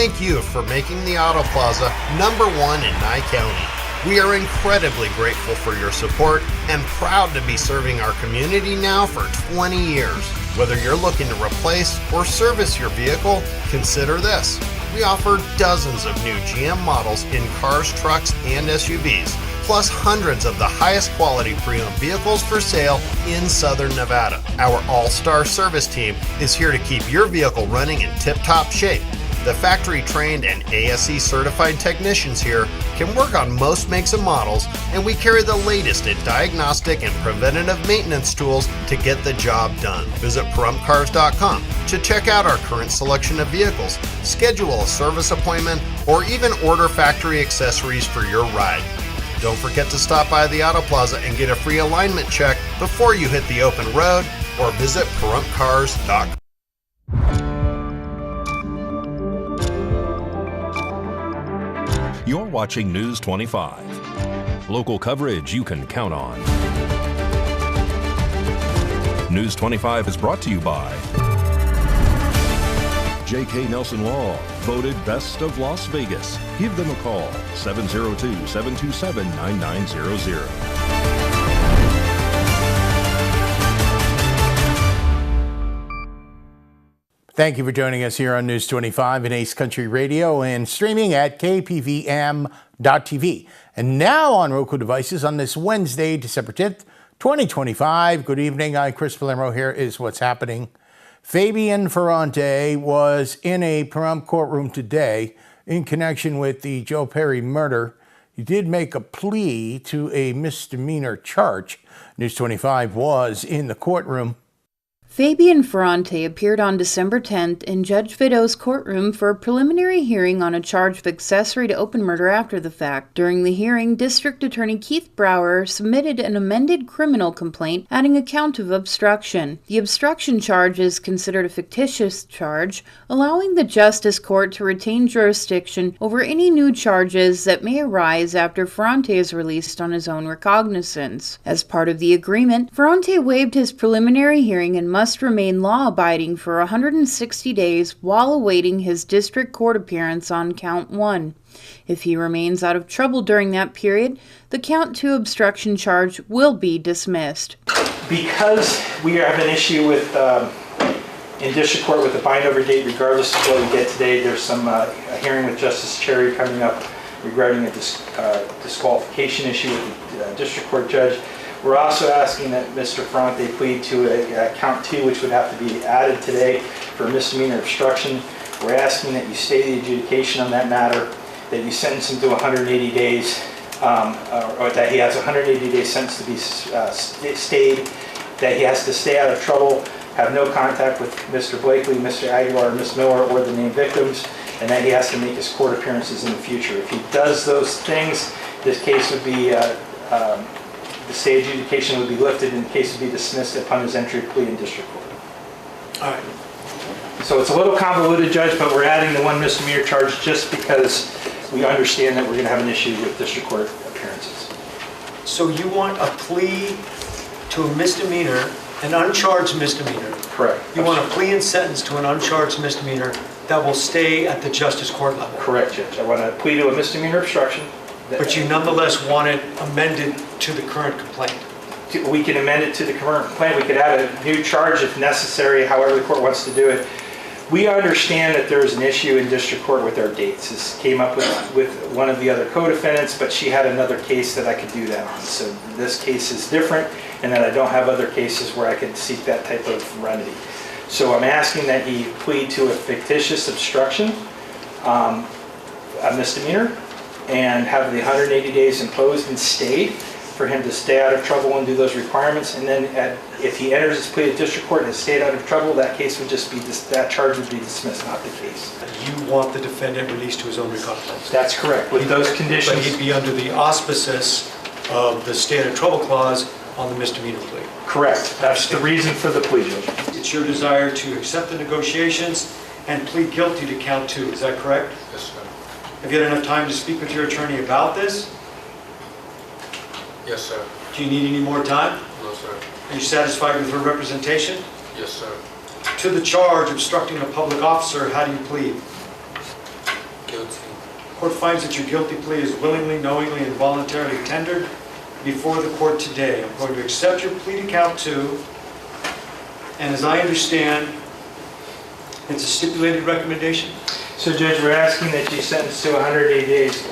thank you for making the Auto Plaza #1 in Nye County. We are incredibly grateful for your support and proud to be serving our community now for 20 years. Whether you're looking to replace or service your vehicle, consider this. We offer dozens of new GM models in cars, trucks, and SUVs, plus hundreds of the highest quality pre-owned vehicles for sale in Southern Nevada. Our all-star service team is here to keep your vehicle running in tip-top shape. The factory-trained and ASE certified technicians here can work on most makes and models, and we carry the latest in diagnostic and preventative maintenance tools to get the job done. Visit PahrumPCars.com to check out our current selection of vehicles, schedule a service appointment, or even order factory accessories for your ride. Don't forget to stop by the Auto Plaza and get a free alignment check before you hit the open road, or visit PahrumPCars.com. You're watching News 25. Local coverage you can count on. News 25 is brought to you by J.K. Nelson Law, voted best of Las Vegas. Give them a call, 702-727-9900. Thank you for joining us here on News 25 and Ace Country Radio and streaming at KPVM.TV. And now on Roku devices on this Wednesday, December 10th, 2025. Good evening. I'm Chris Palermo. Here is what's happening. Fabian Ferrante was in a Pahrump courtroom today in connection with the Joe Perry murder. He did make a plea to a misdemeanor charge. News 25 was in the courtroom. Fabian Ferrante appeared on December 10th in Judge Vidot's courtroom for a preliminary hearing on a charge of accessory to open murder after the fact. During the hearing, District Attorney Keith Brower submitted an amended criminal complaint adding a count of obstruction. The obstruction charge is considered a fictitious charge, allowing the Justice Court to retain jurisdiction over any new charges that may arise after Ferrante is released on his own recognizance. As part of the agreement, Ferrante waived his preliminary hearing and must remain law-abiding for 160 days while awaiting his district court appearance on count 1. If he remains out of trouble during that period, the count 2 obstruction charge will be dismissed. Because we have an issue with in district court with the bind-over date, regardless of what we get today, there's some a hearing with Justice Cherry coming up regarding a disqualification issue with the district court judge. We're also asking that Mr. Ferrante plead to a count 2, which would have to be added today for misdemeanor obstruction. We're asking that you stay the adjudication on that matter, that you sentence him to 180 days, or that he has a 180-day sentence to be stayed, that he has to stay out of trouble, have no contact with Mr. Blakely, Mr. Aguilar, Ms. Miller, or the named victims, and that he has to make his court appearances in the future. If he does those things, this case would be the stay adjudication would be lifted and the case would be dismissed upon his entry of plea in district court. All right. So it's a little convoluted, Judge, but we're adding the 1 misdemeanor charge just because we understand that we're going to have an issue with district court appearances. So you want a plea to a misdemeanor, an uncharged misdemeanor? Correct. You want a plea and sentence to an uncharged misdemeanor that will stay at the justice court level? Correct, Judge. I want to plea to a misdemeanor obstruction. But you nonetheless want it amended to the current complaint? We can amend it to the current complaint. We could add a new charge if necessary, however the court wants to do it. We understand that there is an issue in district court with our dates. This came up with one of the other co-defendants, but she had another case that I could do that on. So this case is different, and that I don't have other cases where I could seek that type of remedy. So I'm asking that he plead to a fictitious obstruction, a misdemeanor, and have the 180 days imposed and stayed for him to stay out of trouble and do those requirements. And then if he enters his plea at district court and has stayed out of trouble, that case would just be, that charge would be dismissed, not the case. You want the defendant released to his own recognizance? That's correct. With those conditions. But he'd be under the auspices of the stay out of trouble clause on the misdemeanor plea? Correct. That's the reason for the plea, Judge. It's your desire to accept the negotiations and plead guilty to count 2, is that correct? Yes, sir. Have you had enough time to speak with your attorney about this? Yes, sir. Do you need any more time? No, sir. Are you satisfied with her representation? Yes, sir. To the charge obstructing a public officer, how do you plead? guilty. Court finds that your guilty plea is willingly, knowingly, and voluntarily tendered before the court today. I'm going to accept your plea to count 2, and as I understand, it's a stipulated recommendation. So Judge, we're asking that you sentence to 180 days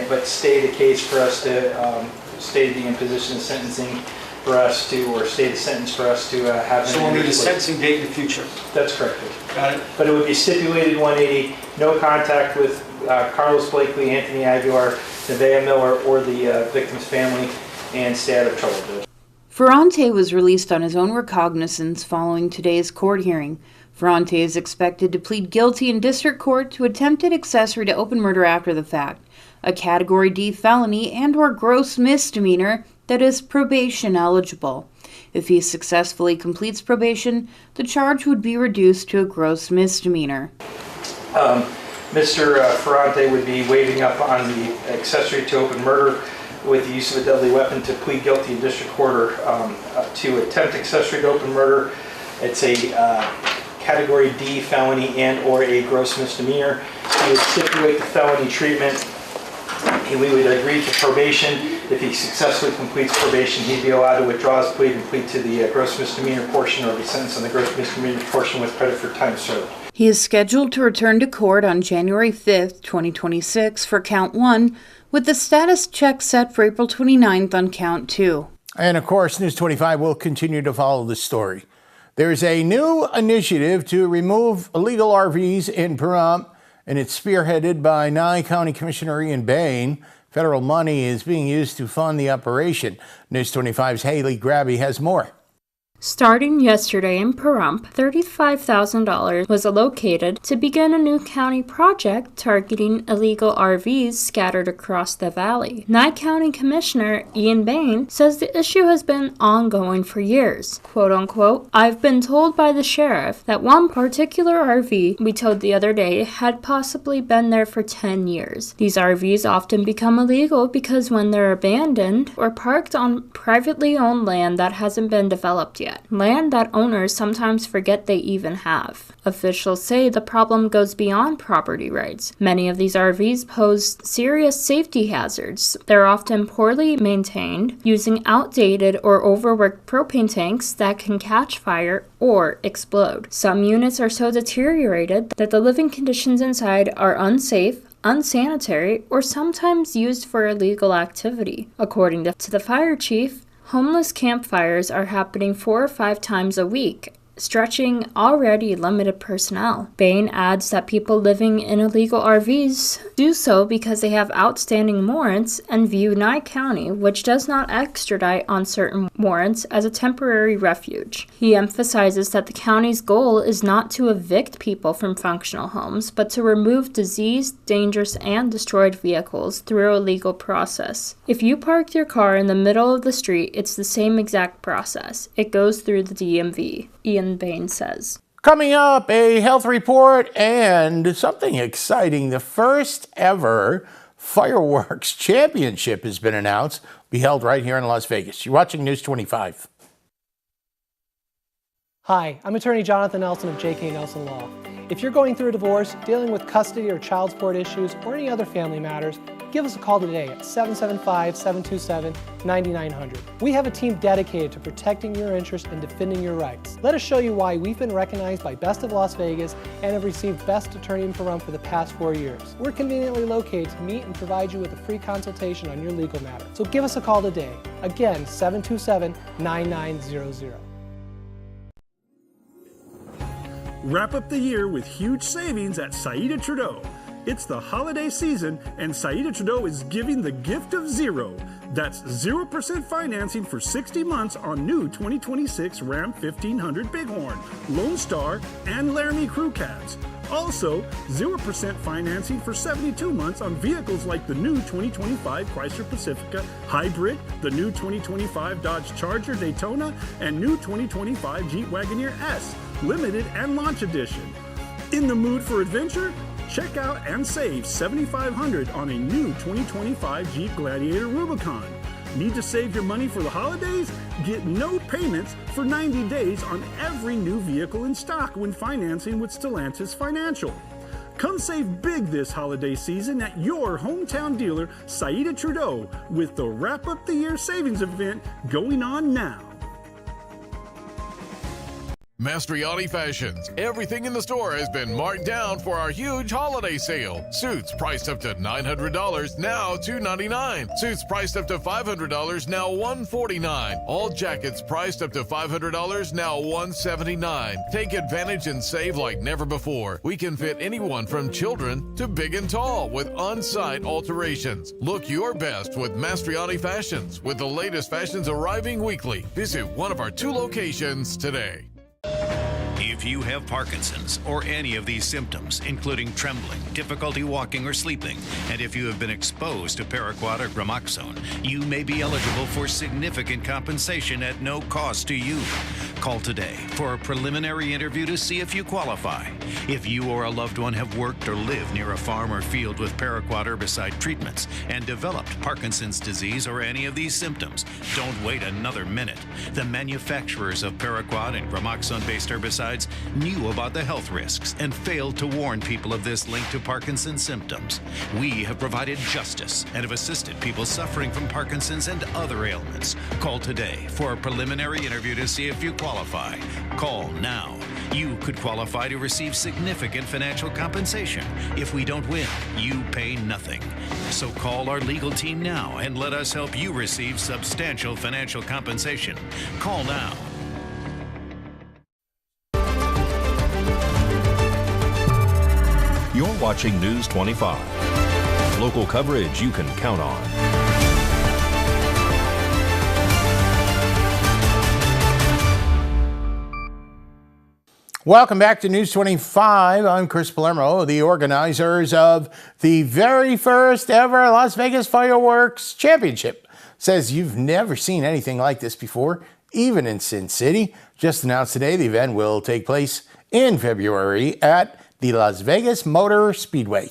but stay the case for us to, stay the imposition of sentencing for us to, or stay the sentence for us to have. So we'll need a sentencing date in the future. That's correct. Got it? But it would be stipulated 180, no contact with Carlos Blakely, Anthony Aguilar, Nevaeh Miller, or the victim's family, and stay out of trouble, Judge. Ferrante was released on his own recognizance following today's court hearing. Ferrante is expected to plead guilty in district court to attempted accessory to open murder after the fact, a Category D felony and/or gross misdemeanor that is probation eligible. If he successfully completes probation, the charge would be reduced to a gross misdemeanor. Mr. Ferrante would be waiving up on the accessory to open murder with the use of a deadly weapon to plead guilty in district court or to attempt accessory to open murder. It's a Category D felony and/or a gross misdemeanor. He would stipulate the felony treatment. We would agree to probation. If he successfully completes probation, he'd be allowed to withdraw his plea and plead to the gross misdemeanor portion or be sentenced on the gross misdemeanor portion with credit for time served. He is scheduled to return to court on January 5th, 2026 for Count 1, with the status check set for April 29th on Count 2. And of course, News 25 will continue to follow this story. There's a new initiative to remove illegal RVs in Pahrump, and it's spearheaded by Nye County Commissioner Ian Bain. Federal money is being used to fund the operation. News 25's Haley Grabby has more. Starting yesterday in Pahrump, $35,000 was allocated to begin a new county project targeting illegal RVs scattered across the valley. Nye County Commissioner Ian Bain says the issue has been ongoing for years. Quote unquote, "I've been told by the sheriff that one particular RV we towed the other day had possibly been there for 10 years. These RVs often become illegal because when they're abandoned or parked on privately owned land that hasn't been developed yet. Land that owners sometimes forget they even have. Officials say the problem goes beyond property rights. Many of these RVs pose serious safety hazards. They're often poorly maintained, using outdated or overworked propane tanks that can catch fire or explode. Some units are so deteriorated that the living conditions inside are unsafe, unsanitary, or sometimes used for illegal activity. According to the fire chief, homeless campfires are happening 4 or 5 times a week, stretching already limited personnel. Bain adds that people living in illegal RVs do so because they have outstanding warrants and view Nye County, which does not extradite on certain warrants, as a temporary refuge. He emphasizes that the county's goal is not to evict people from functional homes, but to remove diseased, dangerous, and destroyed vehicles through a legal process. If you parked your car in the middle of the street, it's the same exact process. It goes through the DMV. Ian Bain says. Coming up, a health report and something exciting. The first ever fireworks championship has been announced. Be held right here in Las Vegas. You're watching News 25. Hi, I'm attorney Jonathan Nelson of J.K. Nelson Law. If you're going through a divorce, dealing with custody or child support issues, or any other family matters, give us a call today at 775-727-9900. We have a team dedicated to protecting your interests and defending your rights. Let us show you why we've been recognized by Best of Las Vegas and have received Best Attorney in Pahrump for the past 4 years. We're conveniently located to meet and provide you with a free consultation on your legal matter. So give us a call today. Again, 727-9900. Wrap up the year with huge savings at Saida Trudeau. It's the holiday season, and Saida Trudeau is giving the gift of zero. That's 0% financing for 60 months on new 2026 Ram 1500 Bighorn, Lone Star, and Laramie Crew Cabs. Also, 0% financing for 72 months on vehicles like the new 2025 Chrysler Pacifica Hybrid, the new 2025 Dodge Charger Daytona, and new 2025 Jeep Wagoneer S, Limited and Launch Edition. In the mood for adventure? Check out and save $7,500 on a new 2025 Jeep Gladiator Rubicon. Need to save your money for the holidays? Get no payments for 90 days on every new vehicle in stock when financing with Stellantis Financial. Come save big this holiday season at your hometown dealer, Saida Trudeau, with the Wrap Up the Year Savings event going on now. Mastriani Fashions. Everything in the store has been marked down for our huge holiday sale. Suits priced up to $900, now $299. Suits priced up to $500, now $149. All jackets priced up to $500, now $179. Take advantage and save like never before. We can fit anyone from children to big and tall with on-site alterations. Look your best with Mastriani Fashions, with the latest fashions arriving weekly. Visit one of our 2 locations today. If you have Parkinson's or any of these symptoms, including trembling, difficulty walking or sleeping, and if you have been exposed to Paraquat or Gramoxone, you may be eligible for significant compensation at no cost to you. Call today for a preliminary interview to see if you qualify. If you or a loved one have worked or lived near a farm or field with Paraquat herbicide treatments and developed Parkinson's disease or any of these symptoms, don't wait another minute. The manufacturers of Paraquat and Gramoxone-based herbicides knew about the health risks and failed to warn people of this link to Parkinson's symptoms. We have provided justice and have assisted people suffering from Parkinson's and other ailments. Call today for a preliminary interview to see if you qualify. Call now. You could qualify to receive significant financial compensation. If we don't win, you pay nothing. So call our legal team now and let us help you receive substantial financial compensation. Call now. You're watching News 25. Local coverage you can count on. Welcome back to News 25. I'm Chris Palermo, the organizers of the very first ever Las Vegas Fireworks Championship. Says you've never seen anything like this before, even in Sin City. Just announced today the event will take place in February at the Las Vegas Motor Speedway.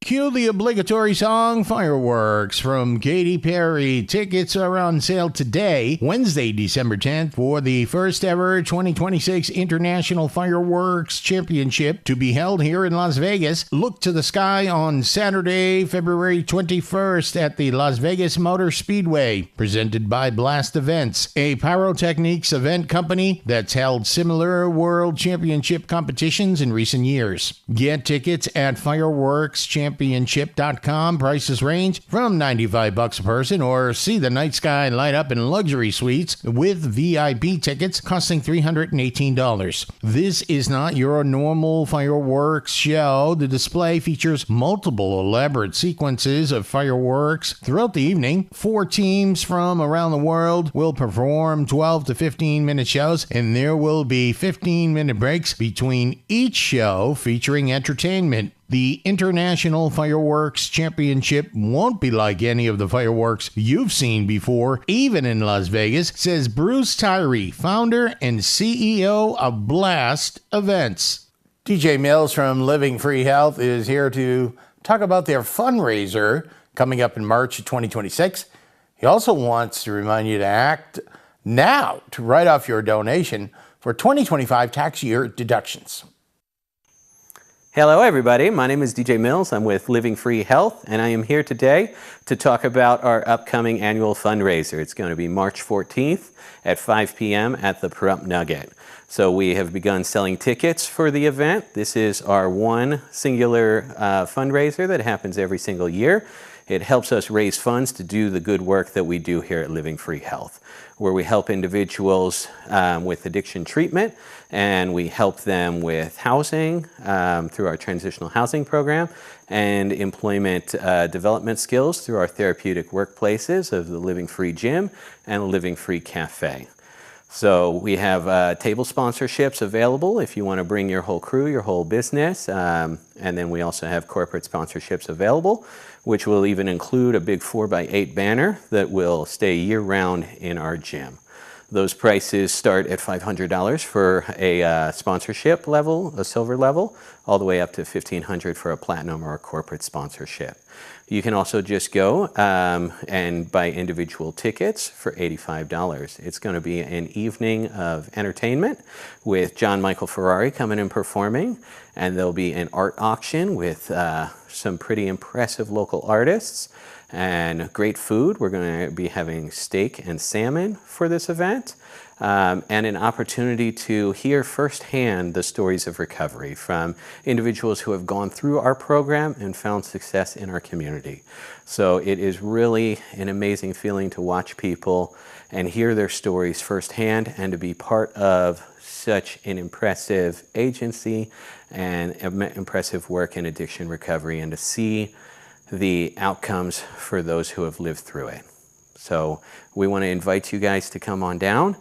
Cue the obligatory song Fireworks from Katy Perry. Tickets are on sale today, Wednesday, December 10th, for the first ever 2026 International Fireworks Championship to be held here in Las Vegas. Look to the sky on Saturday, February 21st at the Las Vegas Motor Speedway, presented by Blast Events, a pyrotechnics event company that's held similar world championship competitions in recent years. Get tickets at fireworkschampionship.com. Prices range from $95 a person, or see the night sky light up in luxury suites with VIP tickets costing $318. This is not your normal fireworks show. The display features multiple elaborate sequences of fireworks throughout the evening. 4 teams from around the world will perform 12 to 15-minute shows, and there will be 15-minute breaks between each show featuring entertainment. The International Fireworks Championship won't be like any of the fireworks you've seen before, even in Las Vegas, says Bruce Tyree, founder and CEO of Blast Events. DJ Mills from Living Free Health is here to talk about their fundraiser coming up in March of 2026. He also wants to remind you to act now to write off your donation for 2025 tax year deductions. Hello everybody, my name is DJ Mills. I'm with Living Free Health, and I am here today to talk about our upcoming annual fundraiser. It's going to be March 14th at 5 p.m. at the Pahrump Nugget. So we have begun selling tickets for the event. This is our one singular fundraiser that happens every single year. It helps us raise funds to do the good work that we do here at Living Free Health, where we help individuals with addiction treatment, and we help them with housing through our transitional housing program, and employment development skills through our therapeutic workplaces of the Living Free Gym and the Living Free Cafe. So we have table sponsorships available if you want to bring your whole crew, your whole business, and then we also have corporate sponsorships available, which will even include a big 4x8 banner that will stay year-round in our gym. Those prices start at $500 for a sponsorship level, a silver level, all the way up to $1,500 for a platinum or a corporate sponsorship. You can also just go and buy individual tickets for $85. It's going to be an evening of entertainment with John Michael Ferrari coming and performing, and there'll be an art auction with some pretty impressive local artists and great food. We're going to be having steak and salmon for this event. And an opportunity to hear firsthand the stories of recovery from individuals who have gone through our program and found success in our community. So it is really an amazing feeling to watch people and hear their stories firsthand, and to be part of such an impressive agency and impressive work in addiction recovery, and to see the outcomes for those who have lived through it. So we want to invite you guys to come on down.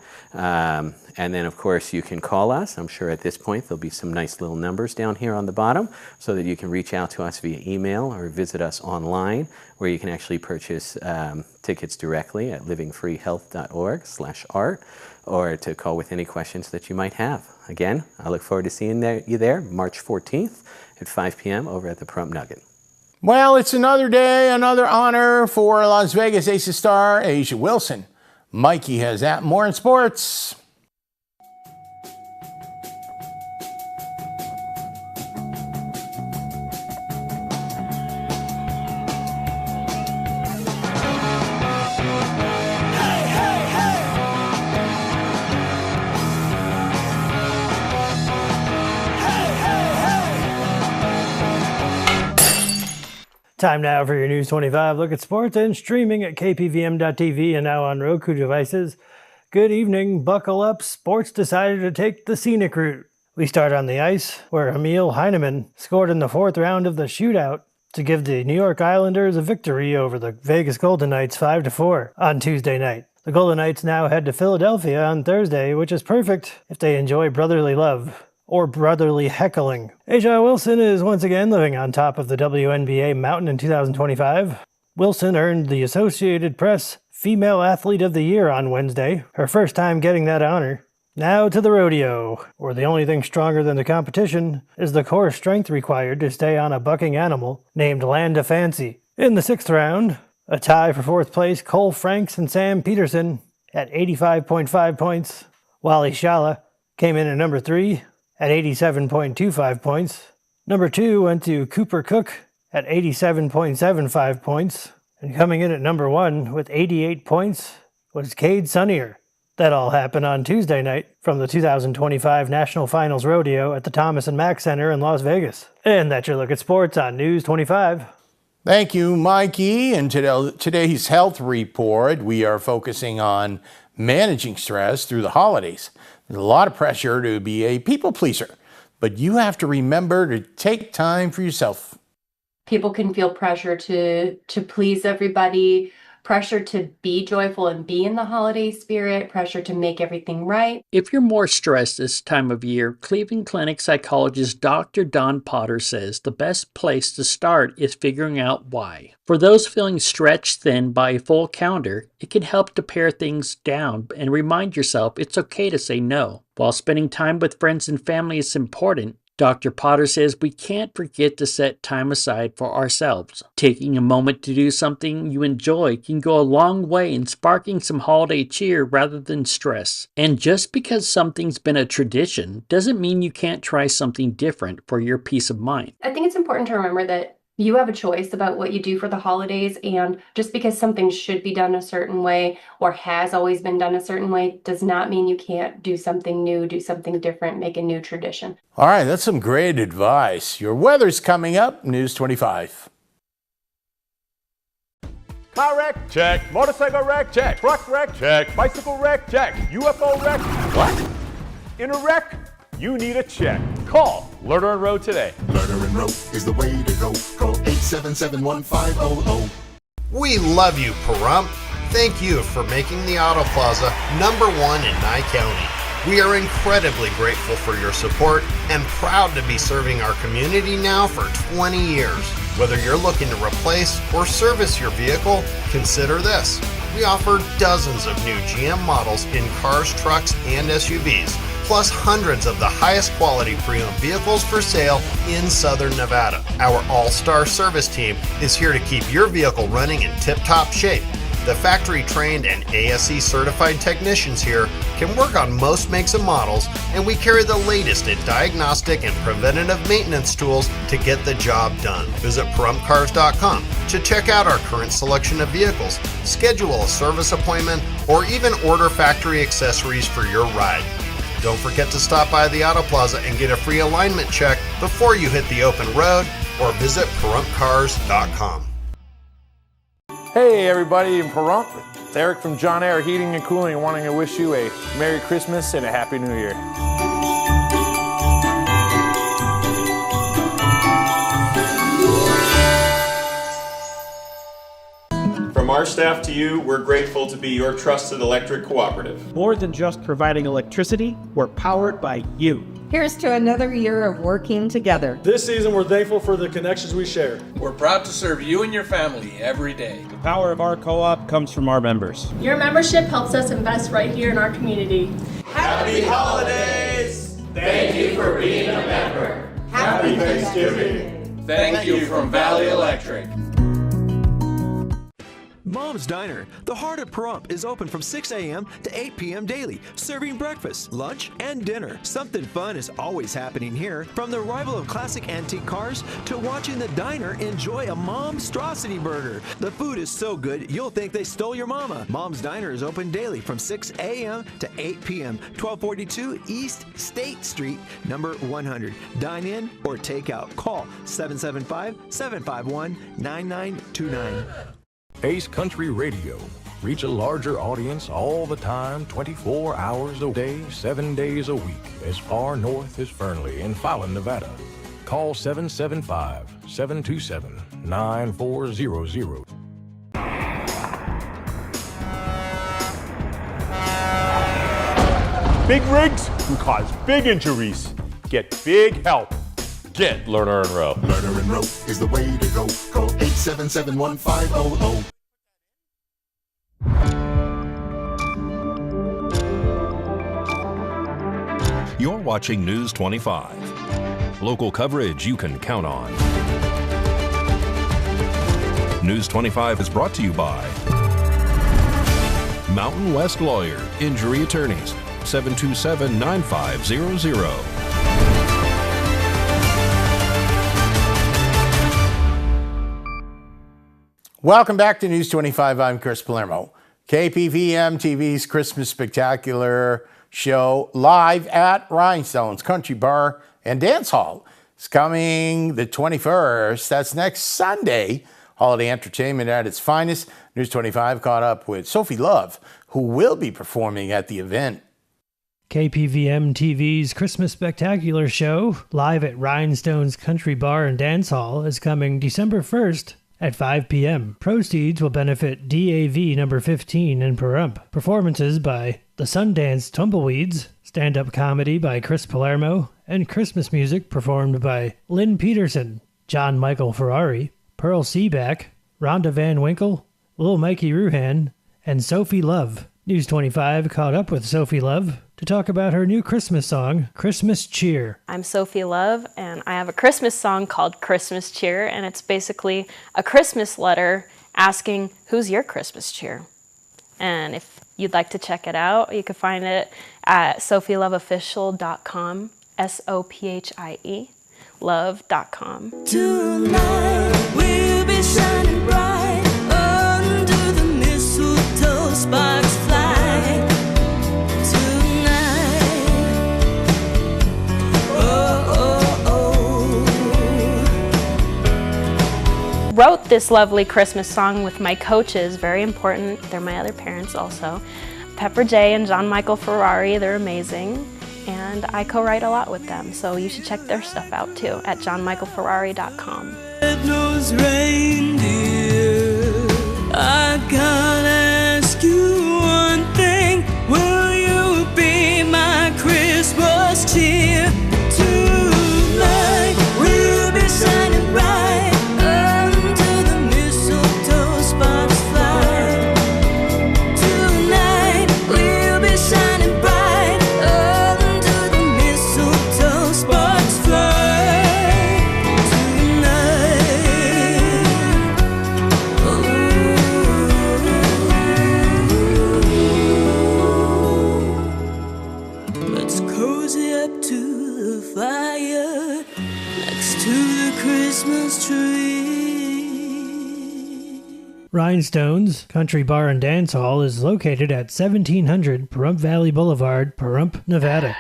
And then, of course, you can call us. I'm sure at this point there'll be some nice little numbers down here on the bottom so that you can reach out to us via email or visit us online, where you can actually purchase tickets directly at livingfreehealth.org/art, or to call with any questions that you might have. Again, I look forward to seeing you there March 14th at 5 p.m. over at the Pahrump Nugget. Well, it's another day, another honor for Las Vegas Aces star A'ja Wilson. Mikey has that. More in sports. Time now for your News 25 look at sports, and streaming at KPVM.TV and now on Roku devices. Good evening, buckle up. Sports decided to take the scenic route. We start on the ice, where Emil Heinemann scored in the 4th round of the shootout to give the New York Islanders a victory over the Vegas Golden Knights 5-4 on Tuesday night. The Golden Knights now head to Philadelphia on Thursday, which is perfect if they enjoy brotherly love or brotherly heckling. A'ja Wilson is once again living on top of the WNBA mountain in 2025. Wilson earned the Associated Press Female Athlete of the Year on Wednesday, her first time getting that honor. Now to the rodeo, where the only thing stronger than the competition is the core strength required to stay on a bucking animal named Land of Fancy. In the 6th round, a tie for 4th place, Cole Franks and Sam Peterson at 85.5 points. Wally Shala came in at number 3 at 87.25 points. Number 2 went to Cooper Cook at 87.75 points. And coming in at number 1 with 88 points was Cade Sunnier. That all happened on Tuesday night from the 2025 National Finals Rodeo at the Thomas & Mack Center in Las Vegas. And that's your look at sports on News 25. Thank you, Mikey. And today's health report, we are focusing on managing stress through the holidays. There's a lot of pressure to be a people pleaser, but you have to remember to take time for yourself. People can feel pressure to please everybody, pressure to be joyful and be in the holiday spirit, pressure to make everything right. If you're more stressed this time of year, Cleveland Clinic psychologist Dr. Don Potter says the best place to start is figuring out why. For those feeling stretched thin by a full calendar, it can help to pare things down and remind yourself it's okay to say no. While spending time with friends and family is important, Dr. Potter says we can't forget to set time aside for ourselves. Taking a moment to do something you enjoy can go a long way in sparking some holiday cheer rather than stress. And just because something's been a tradition doesn't mean you can't try something different for your peace of mind. I think it's important to remember that you have a choice about what you do for the holidays, and just because something should be done a certain way or has always been done a certain way does not mean you can't do something new, do something different, make a new tradition. All right, that's some great advice. Your weather's coming up, News 25. Car wreck? Check. Motorcycle wreck? Check. Truck wreck? Check. Bicycle wreck? Check. UFO wreck? What? In a wreck? You need a check. Call Lerner & Rowe today. Lerner & Rowe is the way to go. Call 877-1500. We love you, Pahrump. Thank you for making the Auto Plaza #1 in Nye County. We are incredibly grateful for your support and proud to be serving our community now for 20 years. Whether you're looking to replace or service your vehicle, consider this. We offer dozens of new GM models in cars, trucks, and SUVs, plus hundreds of the highest quality pre-owned vehicles for sale in Southern Nevada. Our all-star service team is here to keep your vehicle running in tip-top shape. The factory-trained and ASE-certified technicians here can work on most makes and models, and we carry the latest in diagnostic and preventative maintenance tools to get the job done. Visit PahrumPCars.com to check out our current selection of vehicles, schedule a service appointment, or even order factory accessories for your ride. Don't forget to stop by the Auto Plaza and get a free alignment check before you hit the open road, or visit PahrumPCars.com. Hey everybody in Pahrump, it's Eric from John Air Heating and Cooling, wanting to wish you a Merry Christmas and a Happy New Year. From our staff to you, we're grateful to be your trusted electric cooperative. More than just providing electricity, we're powered by you. Here's to another year of working together. This season, we're thankful for the connections we share. We're proud to serve you and your family every day. The power of our co-op comes from our members. Your membership helps us invest right here in our community. Happy holidays! Thank you for being a member. Happy Thanksgiving. Thank you from Valley Electric. Mom's Diner, the heart of Pahrump, is open from 6 a.m. to 8 p.m. daily, serving breakfast, lunch, and dinner. Something fun is always happening here, from the arrival of classic antique cars to watching the diner enjoy a Momstrosity burger. The food is so good, you'll think they stole your mama. Mom's Diner is open daily from 6 a.m. to 8 p.m., 1242 East State Street, number 100. Dine in or take out. Call 775-751-9929. Ace Country Radio. Reach a larger audience all the time, 24 hours a day, 7 days a week, as far north as Fernley in Fallon, Nevada. Call 775-727-9400. Big rigs can cause big injuries. Get big help. Get Lerner and Rowe. Lerner and Rowe is the way to go. Call 877-1500. You're watching News 25. Local coverage you can count on. News 25 is brought to you by Mountain West Lawyer, Injury Attorneys, 727-9500. Welcome back to News 25. I'm Chris Palermo. KPVM-TV's Christmas Spectacular show live at Rhinestone's Country Bar and Dance Hall. It's coming the 21st. That's next Sunday. Holiday entertainment at its finest. News 25 caught up with Sophie Love, who will be performing at the event. KPVM-TV's Christmas Spectacular show live at Rhinestone's Country Bar and Dance Hall is coming December 1st. At 5 p.m., proceeds will benefit DAV number 15 in Pahrump. Performances by the Sundance Tumbleweeds, stand-up comedy by Chris Palermo, and Christmas music performed by Lynn Peterson, John Michael Ferrari, Pearl Seaback, Rhonda Van Winkle, Lil Mikey Ruhan, and Sophie Love. News 25 caught up with Sophie Love to talk about her new Christmas song, Christmas Cheer. I'm Sophie Love, and I have a Christmas song called Christmas Cheer, and it's basically a Christmas letter asking, who's your Christmas cheer? And if you'd like to check it out, you can find it at sophieloveofficial.com, SOPHIE, love.com. Tonight we'll be shining bright under the mistletoe, sparks fly. Wrote this lovely Christmas song with my coaches, very important. They're my other parents also. Pepper J and John Michael Ferrari, they're amazing. And I co-write a lot with them, so you should check their stuff out too at johnmichaelferrari.com. Red-nosed reindeer, I gotta ask you one thing. Will you be my Christmas cheer? Tonight we'll be shining bright. Rhinestones Country Bar and Dance Hall is located at 1700 Pahrump Valley Boulevard, Pahrump, Nevada.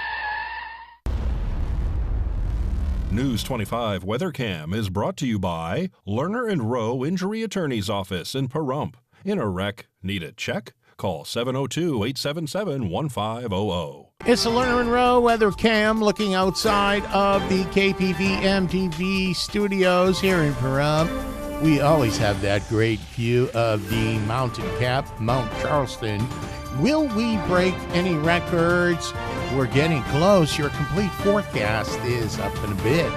News 25 WeatherCam is brought to you by Lerner and Rowe Injury Attorney's Office in Pahrump. In a wreck, need a check? Call 702-877-1500. It's the Lerner and Rowe Weather Cam looking outside of the KPVM-TV studios here in Pahrump. We always have that great view of the mountain cap, Mount Charleston. Will we break any records? We're getting close. Your complete forecast is up in a bit.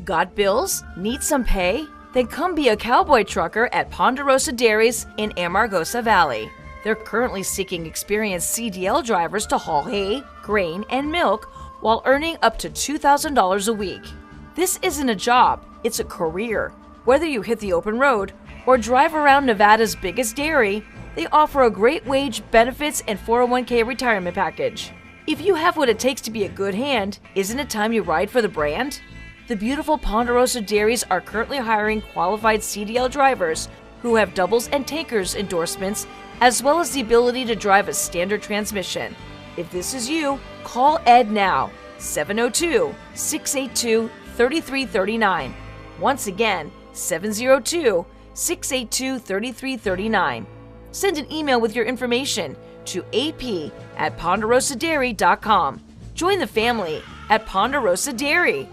Got bills? Need some pay? Then come be a cowboy trucker at Ponderosa Dairies in Amargosa Valley. They're currently seeking experienced CDL drivers to haul hay, grain, and milk while earning up to $2,000 a week. This isn't a job, it's a career. Whether you hit the open road or drive around Nevada's biggest dairy, they offer a great wage, benefits, and 401k retirement package. If you have what it takes to be a good hand, isn't it time you ride for the brand? The beautiful Ponderosa Dairies are currently hiring qualified CDL drivers who have doubles and tankers endorsements, as well as the ability to drive a standard transmission. If this is you, call Ed now, 702-682-3339. Once again, 702-682-3339. Send an email with your information to ap@ponderosadairy.com. Join the family at Ponderosa Dairy.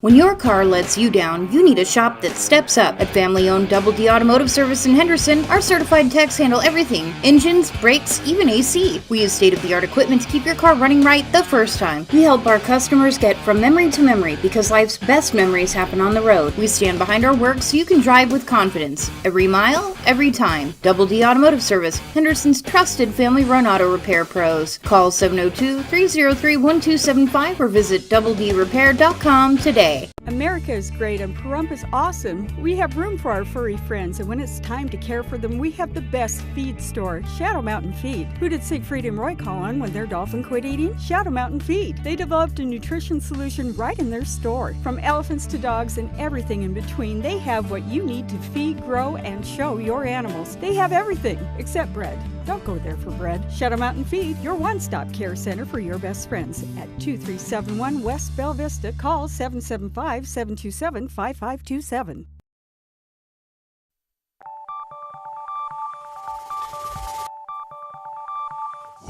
When your car lets you down, you need a shop that steps up. At family-owned Double D Automotive Service in Henderson, our certified techs handle everything: engines, brakes, even AC. We use state-of-the-art equipment to keep your car running right the first time. We help our customers get from memory to memory because life's best memories happen on the road. We stand behind our work so you can drive with confidence. Every mile, every time. Double D Automotive Service, Henderson's trusted family-run auto repair pros. Call 702-303-1275 or visit doubledrepair.com today. America is great and Pahrump is awesome. We have room for our furry friends, and when it's time to care for them, we have the best feed store, Shadow Mountain Feed. Who did Siegfried and Roy call on when their dolphin quit eating? Shadow Mountain Feed. They developed a nutrition solution right in their store. From elephants to dogs and everything in between, they have what you need to feed, grow, and show your animals. They have everything except bread. Don't go there for bread. Shadow Mountain Feed, your one-stop care center for your best friends. At 2371 West Bell Vista, call 775-727-5527.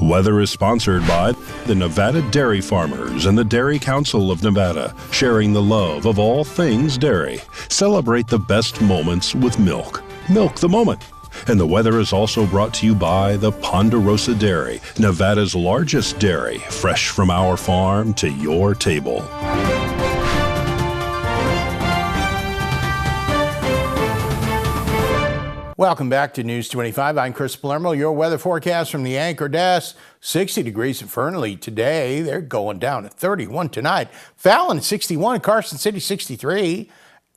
Weather is sponsored by the Nevada Dairy Farmers and the Dairy Council of Nevada, sharing the love of all things dairy. Celebrate the best moments with milk. Milk the moment. And the weather is also brought to you by the Ponderosa Dairy, Nevada's largest dairy, fresh from our farm to your table. Welcome back to News 25. I'm Chris Palermo. Your weather forecast from the Anchor Desk. 60 degrees at Fernley today. They're going down at 31 tonight. Fallon 61, Carson City 63.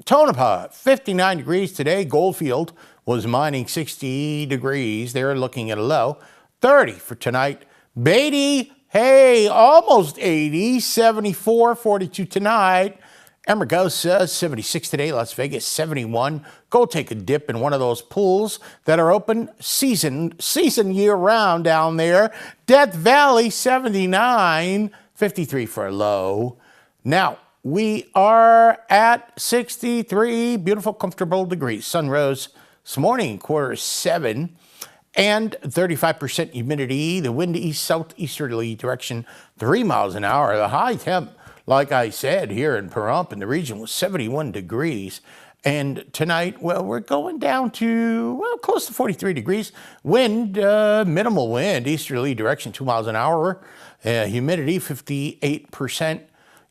Tonopah 59 degrees today. Goldfield was mining 60 degrees. They're looking at a low. 30 for tonight. Beatty, hey, almost 80. 74, 42 tonight. Amargosa, 76 today. Las Vegas, 71. Go take a dip in one of those pools that are open season year-round down there. Death Valley, 79. 53 for a low. Now, we are at 63 beautiful, comfortable degrees. Sun rose this morning, 6:45, and 35% humidity. The wind east-southeasterly direction, 3 miles an hour. The high temp, like I said, here in Pahrump in the region was 71 degrees. And tonight, well, we're going down to, well, close to 43 degrees. Wind, minimal wind, easterly direction, 2 miles an hour. Humidity, 58%.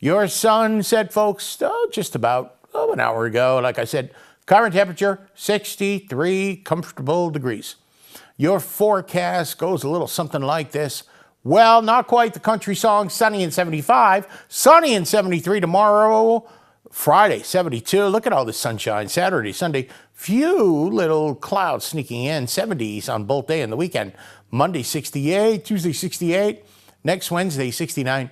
Your sun set, folks, just about an hour ago. Like I said, current temperature, 63 comfortable degrees. Your forecast goes a little something like this. Well, not quite the country song, sunny and 75. Sunny and 73 tomorrow. Friday, 72. Look at all this sunshine. Saturday, Sunday, few little clouds sneaking in. 70s on both day and the weekend. Monday, 68. Tuesday, 68. Next Wednesday, 69.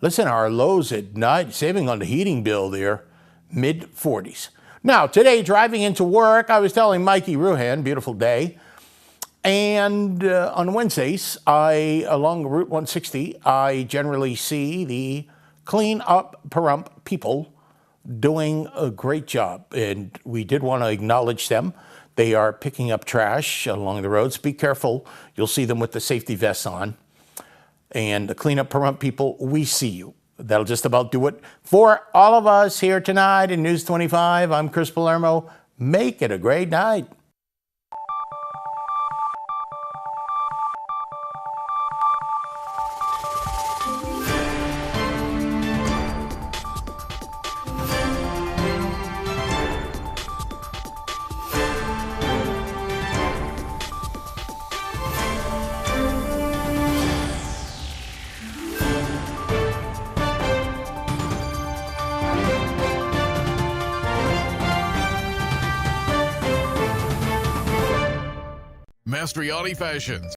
Listen, our lows at night, saving on the heating bill there, mid-40s. Now, today, driving into work, I was telling Mikey Ruhan, beautiful day, and on Wednesdays, along Route 160, I generally see the Clean Up Pahrump people doing a great job, and we did want to acknowledge them. They are picking up trash along the roads. Be careful. You'll see them with the safety vests on. And the Clean Up Pahrump people, we see you. That'll just about do it for all of us here tonight in News 25. I'm Chris Palermo. Make it a great night. Mastriani Fashions.